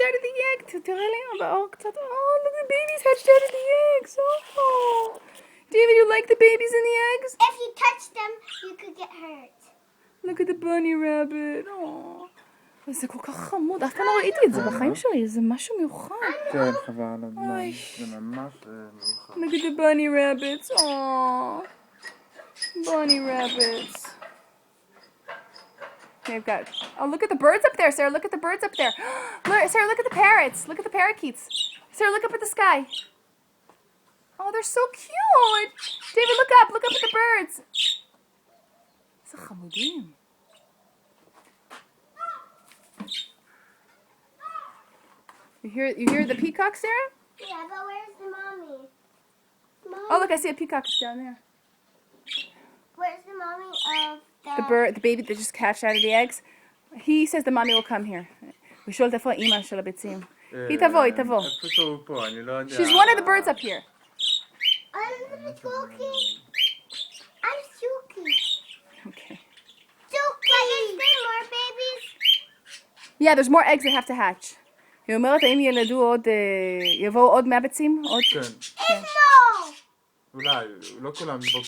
out of the egg. תראה לי, באור קצת. Oh, look, the babies hatched out of the eggs. Oh. David, you like the babies in the eggs? If you touch them, you could get hurt. Look at the bunny rabbit. Oh. זה כל כך חמוד. אף פעם לא ראיתי את זה בחיים שלי. זה משהו מיוחד. כן, חבל על הזמן. זה ממש מיוחד. Look at the bunny rabbits. Oh. Bunny rabbits. They've got... Oh, look at the birds up there, Sarah. Look at the birds up there. Look, Sarah, look at the parrots. Look at the parakeets. Sarah, look up at the sky. Oh, they're so cute. David, look up. Look up at the birds. איזה חמודים. You hear the peacock, Sarah? Yeah, but where's the mommy? Oh, look, I see a peacock down there. Where's the mommy of The baby that just hatched out of the eggs. He says the mommy will come here. ושואל איפה האמא של הביצים. היא תבוא. איפה שהוא פה, אני לא יודע. She's one of the birds up here. I'm Suki. I'm Suki. Okay. Suki! Is there more babies? Yeah, there's more eggs that have to hatch. היא אומרת, האם ילדו עוד, יבואו עוד מהביצים? כן. No! אולי, לא כולם.